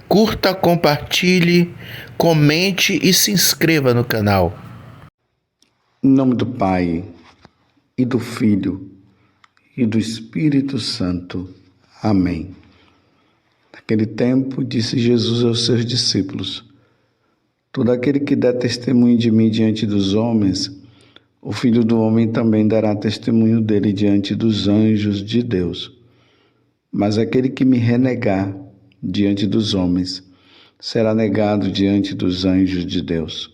Curta, compartilhe, comente e se inscreva no canal. Em nome do Pai, e do Filho, e do Espírito Santo. Amém. Naquele tempo, disse Jesus aos seus discípulos: todo aquele que dá testemunho de mim diante dos homens, o Filho do Homem também dará testemunho dele diante dos anjos de Deus. Mas aquele que me renegar diante dos homens, será negado diante dos anjos de Deus.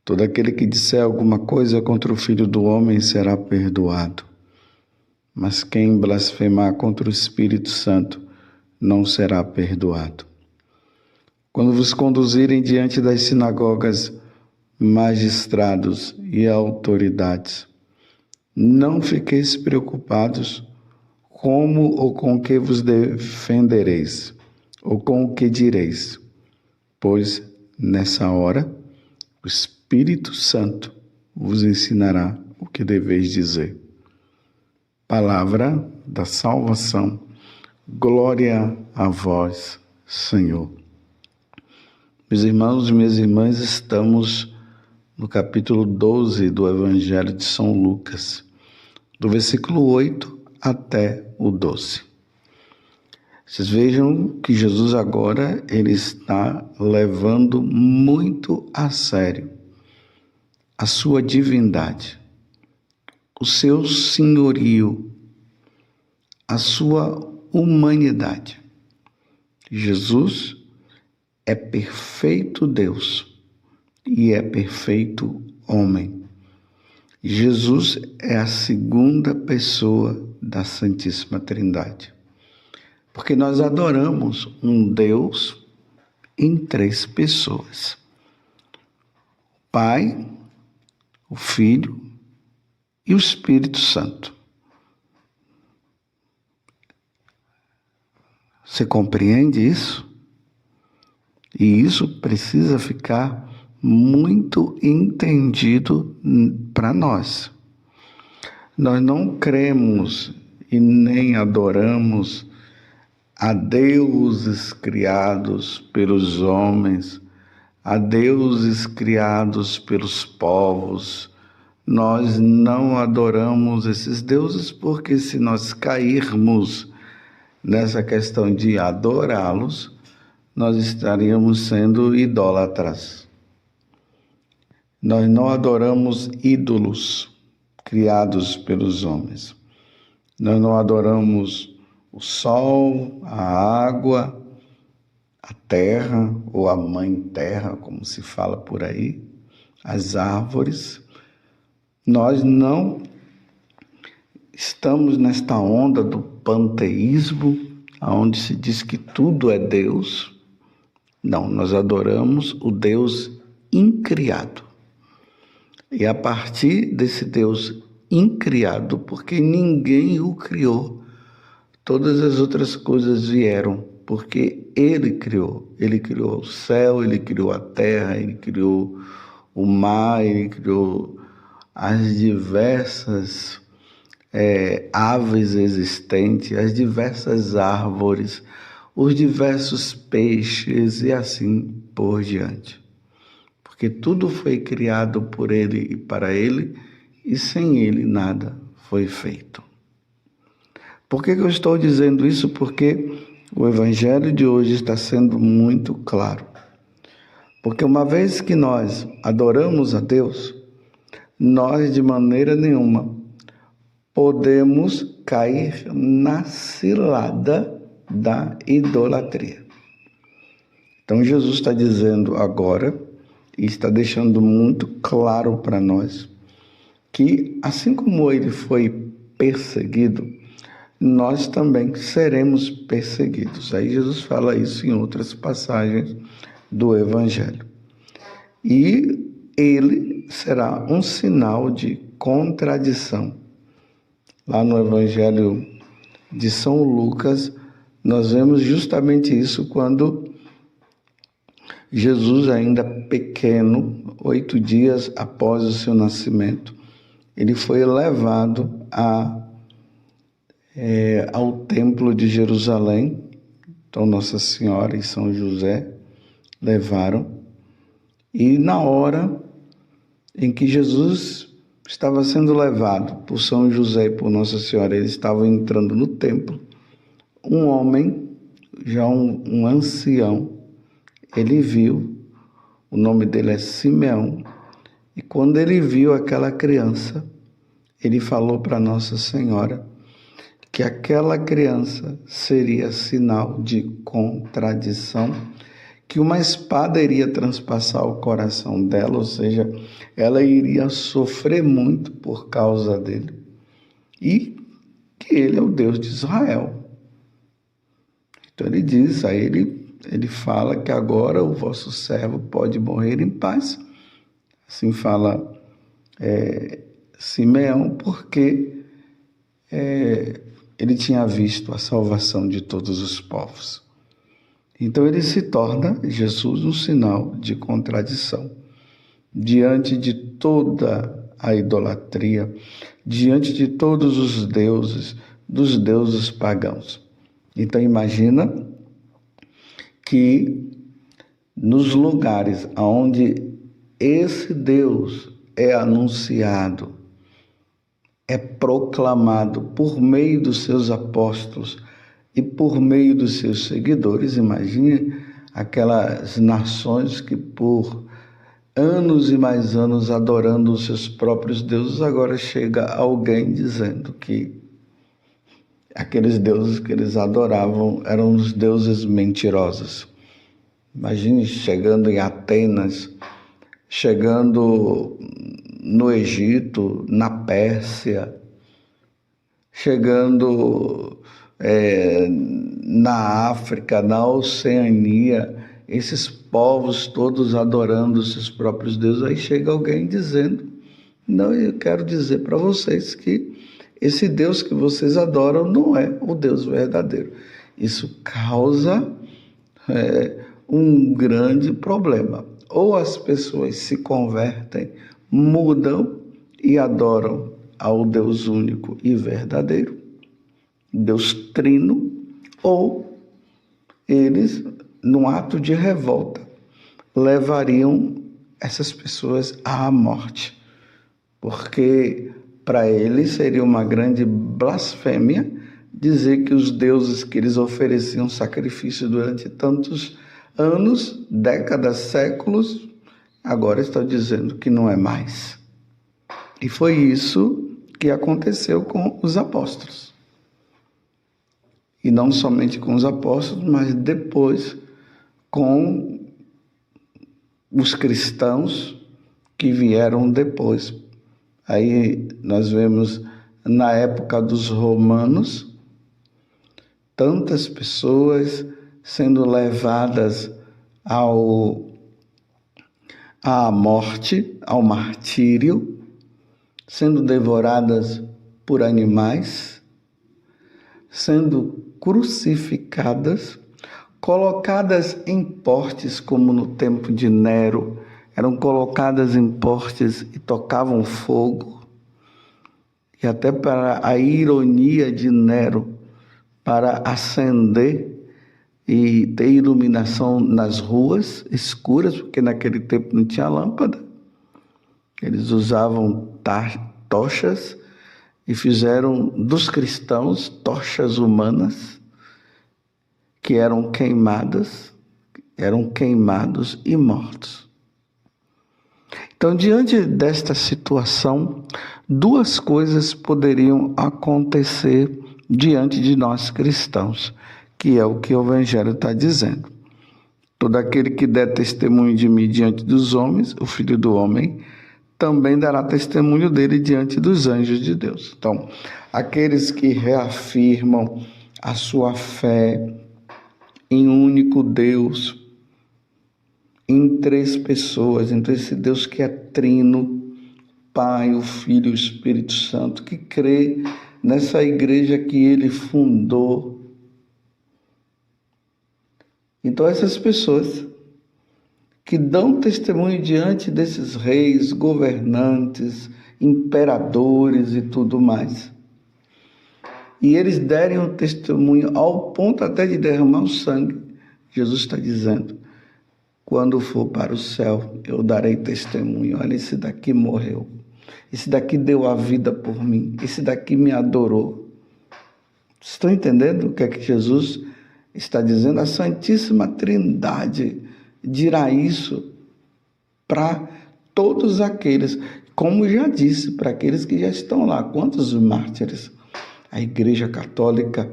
Todo aquele que disser alguma coisa contra o Filho do Homem será perdoado. Mas quem blasfemar contra o Espírito Santo não será perdoado. Quando vos conduzirem diante das sinagogas, magistrados e autoridades, não fiqueis preocupados como ou com que vos defendereis, ou com o que direis, pois nessa hora o Espírito Santo vos ensinará o que deveis dizer. Palavra da salvação. Glória a vós, Senhor. Meus irmãos e minhas irmãs, estamos no capítulo 12 do Evangelho de São Lucas, do versículo 8 até o 12. Vocês vejam que Jesus agora ele está levando muito a sério a sua divindade, o seu senhorio, a sua humanidade. Jesus é perfeito Deus e é perfeito homem. Jesus é a segunda pessoa da Santíssima Trindade. Porque nós adoramos um Deus em três pessoas: o Pai, o Filho e o Espírito Santo. Você compreende isso? E isso precisa ficar muito entendido para nós. Nós não cremos e nem adoramos a deuses criados pelos homens, a deuses criados pelos povos. Nós não adoramos esses deuses porque, se nós cairmos nessa questão de adorá-los, nós estaríamos sendo idólatras. Nós não adoramos ídolos criados pelos homens. Nós não adoramos o sol, a água, a terra, ou a mãe terra, como se fala por aí, as árvores. Nós não estamos nesta onda do panteísmo, onde se diz que tudo é Deus. Não, nós adoramos o Deus incriado. E a partir desse Deus incriado, porque ninguém o criou, todas as outras coisas vieram, porque Ele criou. Ele criou o céu, Ele criou a terra, Ele criou o mar, Ele criou as diversas aves existentes, as diversas árvores, os diversos peixes e assim por diante. Porque tudo foi criado por Ele e para Ele, e sem Ele nada foi feito. Por que eu estou dizendo isso? Porque o Evangelho de hoje está sendo muito claro. Porque uma vez que nós adoramos a Deus, nós de maneira nenhuma podemos cair na cilada da idolatria. Então Jesus está dizendo agora, e está deixando muito claro para nós, que assim como ele foi perseguido, nós também seremos perseguidos. Aí Jesus fala isso em outras passagens do Evangelho. E ele será um sinal de contradição. Lá no Evangelho de São Lucas, nós vemos justamente isso quando Jesus, ainda pequeno, 8 dias após o seu nascimento, ele foi levado ao templo de Jerusalém Então Nossa Senhora e São José levaram, e na hora em que Jesus estava sendo levado por São José e por Nossa Senhora, eles estavam entrando no templo, um homem, já um ancião, ele viu, o nome dele é Simeão, e quando ele viu aquela criança, ele falou para Nossa Senhora que aquela criança seria sinal de contradição, que uma espada iria transpassar o coração dela, ou seja, ela iria sofrer muito por causa dele, e que ele é o Deus de Israel. Então ele diz, aí ele fala que agora o vosso servo pode morrer em paz, assim fala Simeão, porque ele tinha visto a salvação de todos os povos. Então ele se torna, Jesus, um sinal de contradição. Diante de toda a idolatria, diante de todos os deuses, dos deuses pagãos. Então imagina que nos lugares onde esse Deus é anunciado, é proclamado por meio dos seus apóstolos e por meio dos seus seguidores, imagine aquelas nações que por anos e mais anos adorando os seus próprios deuses, agora chega alguém dizendo que aqueles deuses que eles adoravam eram os deuses mentirosos. Imagine chegando em Atenas, chegando no Egito, na Pérsia, chegando na África, na Oceania, esses povos todos adorando os seus próprios deuses. Aí chega alguém dizendo, não, eu quero dizer para vocês que esse Deus que vocês adoram não é o Deus verdadeiro. Isso causa um grande problema. Ou as pessoas se convertem, mudam e adoram ao Deus único e verdadeiro, Deus trino, ou eles, num ato de revolta, levariam essas pessoas à morte, porque para eles seria uma grande blasfêmia dizer que os deuses que eles ofereciam sacrifício durante tantos anos, décadas, séculos, agora estão dizendo que não é mais. E foi isso que aconteceu com os apóstolos. E não somente com os apóstolos, mas depois com os cristãos que vieram depois. Aí nós vemos na época dos romanos, tantas pessoas sendo levadas à morte, ao martírio, sendo devoradas por animais, sendo crucificadas, colocadas em postes, como no tempo de Nero, eram colocadas em postes e tocavam fogo. E até para a ironia de Nero, para acender e ter iluminação nas ruas escuras, porque naquele tempo não tinha lâmpada, eles usavam tochas e fizeram dos cristãos tochas humanas que eram queimados e mortos. Então, diante desta situação, duas coisas poderiam acontecer diante de nós cristãos, que é o que o Evangelho está dizendo. Todo aquele que der testemunho de mim diante dos homens, o Filho do Homem, também dará testemunho dele diante dos anjos de Deus. Então, aqueles que reafirmam a sua fé em um único Deus, em três pessoas, então esse Deus que é trino, Pai, o Filho e o Espírito Santo, que crê nessa igreja que ele fundou. Então essas pessoas que dão testemunho diante desses reis, governantes, imperadores e tudo mais, e eles derem um testemunho ao ponto até de derramar o sangue, Jesus está dizendo: quando for para o céu, eu darei testemunho. Olha, esse daqui morreu, esse daqui deu a vida por mim, esse daqui me adorou. Estão entendendo o que é que Jesus está dizendo? A Santíssima Trindade dirá isso para todos aqueles, como já disse, para aqueles que já estão lá. Quantos mártires a Igreja Católica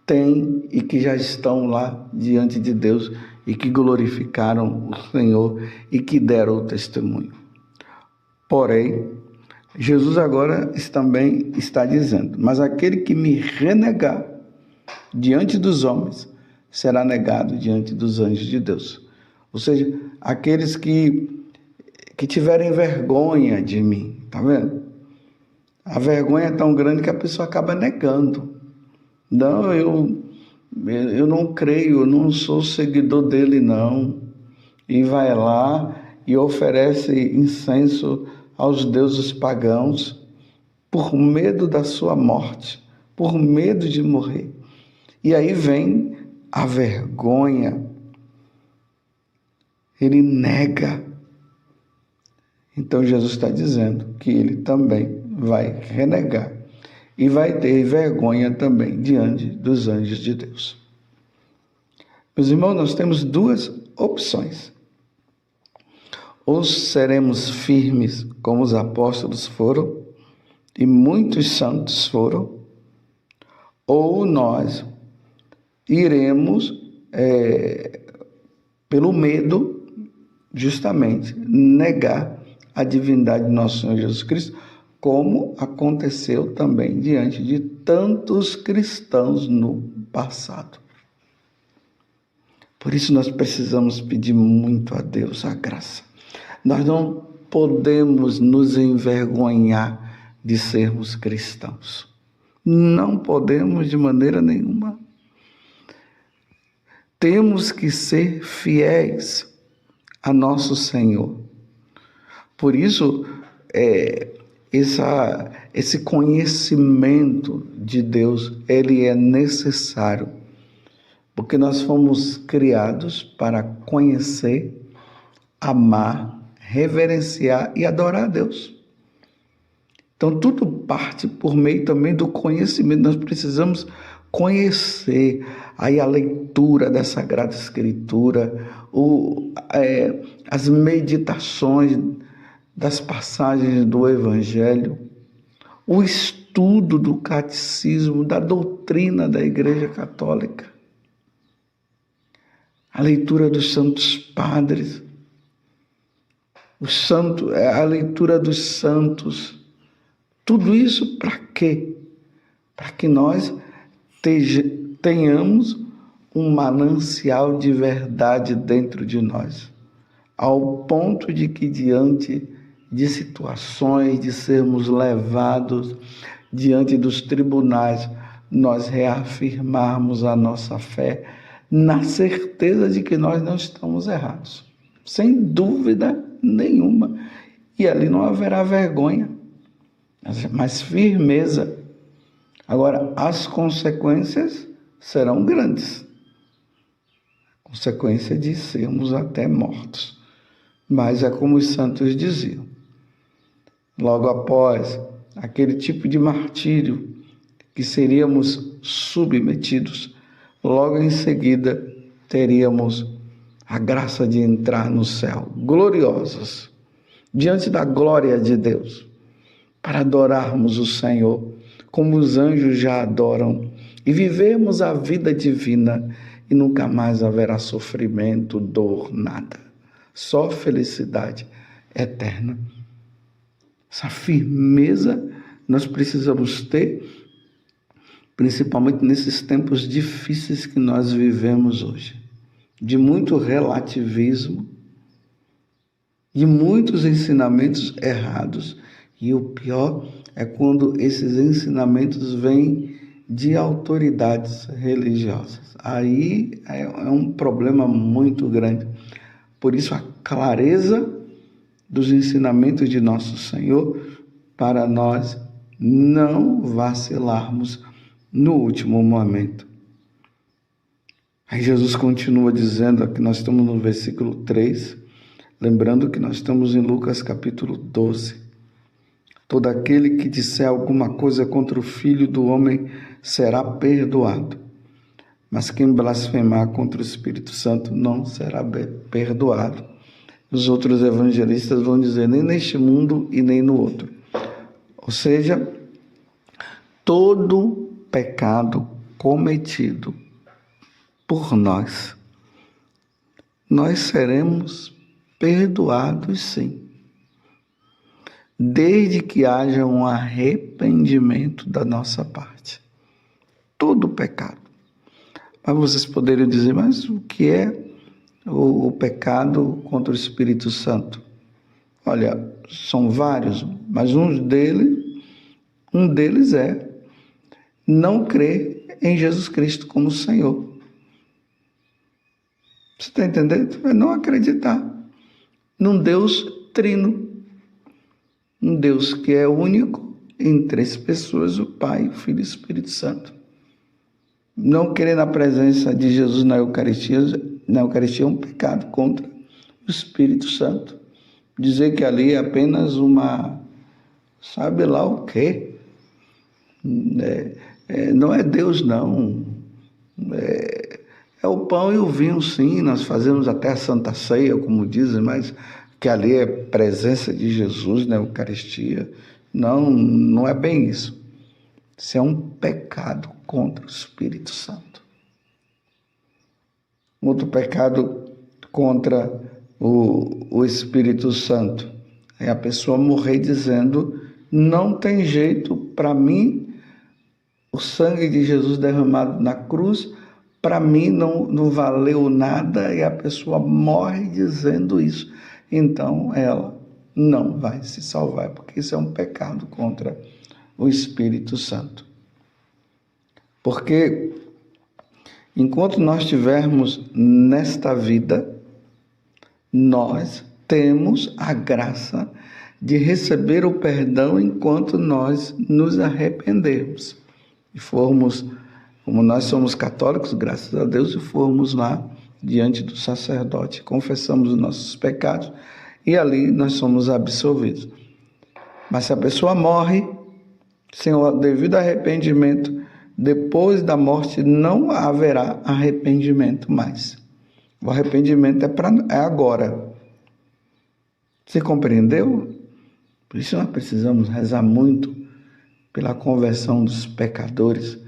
tem e que já estão lá diante de Deus e que glorificaram o Senhor e que deram o testemunho. Porém, Jesus agora também está dizendo: mas aquele que me renegar diante dos homens será negado diante dos anjos de Deus. Ou seja, aqueles que tiverem vergonha de mim, tá vendo? A vergonha é tão grande que a pessoa acaba negando. Não, eu não creio, eu não sou seguidor dele, não. E vai lá e oferece incenso aos deuses pagãos por medo da sua morte, por medo de morrer. E aí vem a vergonha. Ele nega. Então Jesus está dizendo que ele também vai renegar e vai ter vergonha também diante dos anjos de Deus. Meus irmãos, nós temos duas opções. Ou seremos firmes como os apóstolos foram e muitos santos foram, ou nós iremos, pelo medo, justamente, negar a divindade de nosso Senhor Jesus Cristo, como aconteceu também diante de tantos cristãos no passado. Por isso nós precisamos pedir muito a Deus a graça. Nós não podemos nos envergonhar de sermos cristãos. Não podemos de maneira nenhuma. Temos que ser fiéis a nosso Senhor. Por isso, esse conhecimento de Deus, ele é necessário, porque nós fomos criados para conhecer, amar, reverenciar e adorar a Deus. Então, tudo parte por meio também do conhecimento. Nós precisamos conhecer aí a leitura da Sagrada Escritura, as meditações das passagens do Evangelho, o estudo do catecismo, da doutrina da Igreja Católica, a leitura dos santos padres, a leitura dos santos. Tudo isso para quê? Para que nós tenhamos um manancial de verdade dentro de nós, ao ponto de que diante de situações, de sermos levados diante dos tribunais, nós reafirmarmos a nossa fé na certeza de que nós não estamos errados, sem dúvida nenhuma. E ali não haverá vergonha, mas firmeza. Agora, as consequências serão grandes. Consequência de sermos até mortos. Mas é como os santos diziam. Logo após aquele tipo de martírio que seríamos submetidos, logo em seguida teríamos a graça de entrar no céu, gloriosos, diante da glória de Deus, para adorarmos o Senhor, como os anjos já adoram, e vivermos a vida divina, e nunca mais haverá sofrimento, dor, nada. Só felicidade eterna. Essa firmeza nós precisamos ter, principalmente nesses tempos difíceis que nós vivemos hoje, de muito relativismo, de muitos ensinamentos errados, e o pior é quando esses ensinamentos vêm de autoridades religiosas. Aí é um problema muito grande. Por isso, a clareza dos ensinamentos de nosso Senhor, para nós não vacilarmos no último momento. Aí Jesus continua dizendo, aqui nós estamos no versículo 3, lembrando que nós estamos em Lucas capítulo 12. Todo aquele que disser alguma coisa contra o Filho do Homem será perdoado, mas quem blasfemar contra o Espírito Santo não será perdoado. Os outros evangelistas vão dizer, nem neste mundo e nem no outro. Ou seja, todo pecado cometido por nós seremos perdoados sim, desde que haja um arrependimento da nossa parte. Todo pecado. Mas vocês poderiam dizer, mas o que é o pecado contra o Espírito Santo? Olha, são vários, mas um deles é não crer em Jesus Cristo como Senhor. Você está entendendo? É não acreditar num Deus trino, um Deus que é único em 3 pessoas, o Pai, o Filho e o Espírito Santo. Não crer na presença de Jesus na Eucaristia é um pecado contra o Espírito Santo. Dizer que ali é apenas uma, sabe lá o quê? Não é Deus, não. É o pão e o vinho, sim. Nós fazemos até a Santa Ceia, como dizem, mas que ali é presença de Jesus na Eucaristia. Não é bem isso. Isso é um pecado contra o Espírito Santo. Outro pecado contra o Espírito Santo é a pessoa morrer dizendo, não tem jeito para mim, o sangue de Jesus derramado na cruz, para mim não valeu nada, e a pessoa morre dizendo isso. Então ela não vai se salvar, porque isso é um pecado contra o Espírito Santo. Porque enquanto nós estivermos nesta vida, nós temos a graça de receber o perdão enquanto nós nos arrependermos. E formos, como nós somos católicos, graças a Deus, e formos lá diante do sacerdote, confessamos os nossos pecados e ali nós somos absolvidos. Mas se a pessoa morre sem o devido arrependimento, depois da morte não haverá arrependimento mais. O arrependimento é agora. Você compreendeu? Por isso nós precisamos rezar muito pela conversão dos pecadores,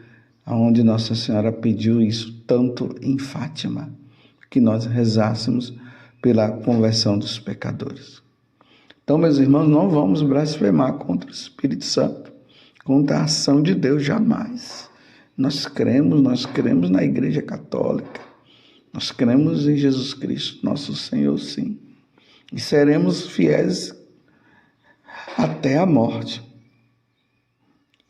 aonde Nossa Senhora pediu isso tanto em Fátima, que nós rezássemos pela conversão dos pecadores. Então, meus irmãos, não vamos blasfemar contra o Espírito Santo, contra a ação de Deus, jamais. Nós cremos na Igreja Católica, nós cremos em Jesus Cristo, nosso Senhor, sim, e seremos fiéis até a morte.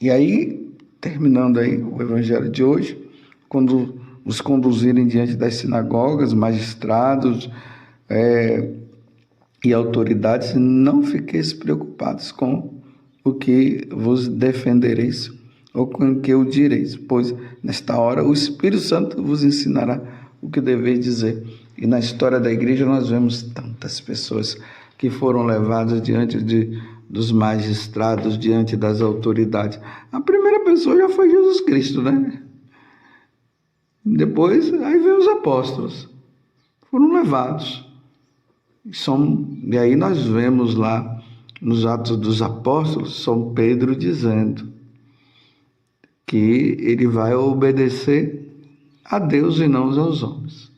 E aí, terminando aí o evangelho de hoje, quando os conduzirem diante das sinagogas, magistrados e autoridades, não fiqueis preocupados com o que vos defendereis ou com o que eu direis, pois nesta hora o Espírito Santo vos ensinará o que deveis dizer. E na história da igreja nós vemos tantas pessoas que foram levadas diante dos magistrados, diante das autoridades. A primeira pessoa já foi Jesus Cristo, né? Depois, aí veio os apóstolos. Foram levados. E aí nós vemos lá, nos Atos dos Apóstolos, São Pedro dizendo que ele vai obedecer a Deus e não aos homens.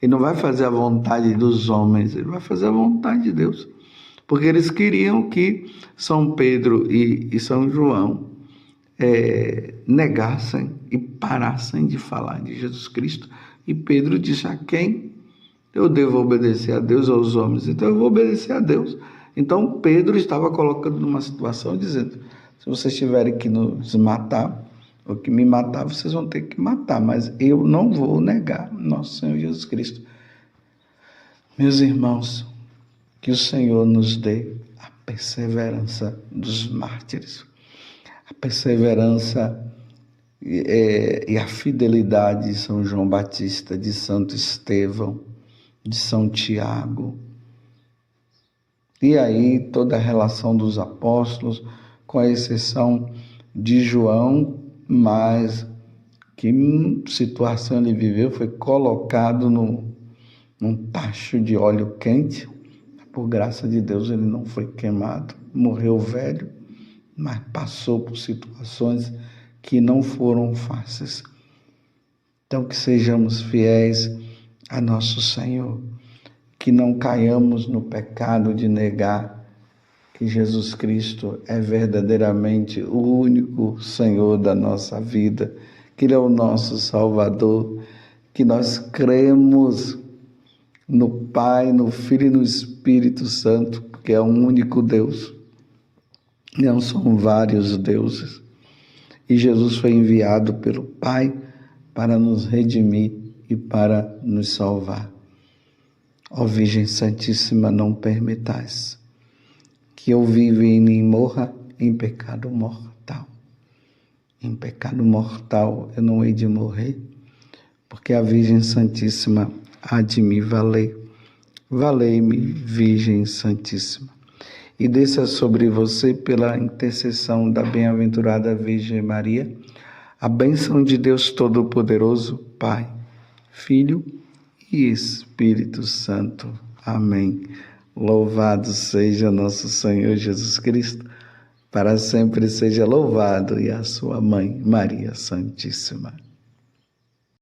Ele não vai fazer a vontade dos homens, ele vai fazer a vontade de Deus. Porque eles queriam que São Pedro e São João negassem e parassem de falar de Jesus Cristo. E Pedro disse, a quem eu devo obedecer? A Deus ou aos homens? Então eu vou obedecer a Deus. Então Pedro estava colocando numa situação dizendo, se vocês tiverem que nos matar, ou que me matar, vocês vão ter que matar, mas eu não vou negar nosso Senhor Jesus Cristo. Meus irmãos, que o Senhor nos dê a perseverança dos mártires, a perseverança e a fidelidade de São João Batista, de Santo Estevão, de São Tiago. E aí toda a relação dos apóstolos, com a exceção de João, mas que situação ele viveu, foi colocado num tacho de óleo quente. Por graça de Deus ele não foi queimado, morreu velho, mas passou por situações que não foram fáceis. Então que sejamos fiéis a nosso Senhor, que não caiamos no pecado de negar que Jesus Cristo é verdadeiramente o único Senhor da nossa vida, que Ele é o nosso Salvador, que nós cremos no Pai, no Filho e no Espírito Santo, porque é um único Deus, não são vários deuses. E Jesus foi enviado pelo Pai para nos redimir e para nos salvar. Ó Virgem Santíssima, não permitais que eu viva e nem morra em pecado mortal. Em pecado mortal eu não hei de morrer, porque a Virgem Santíssima há de me valer. Valei-me, Virgem Santíssima. E desça sobre você, pela intercessão da bem-aventurada Virgem Maria, a bênção de Deus Todo-Poderoso, Pai, Filho e Espírito Santo. Amém. Louvado seja nosso Senhor Jesus Cristo, para sempre seja louvado, e a sua Mãe, Maria Santíssima.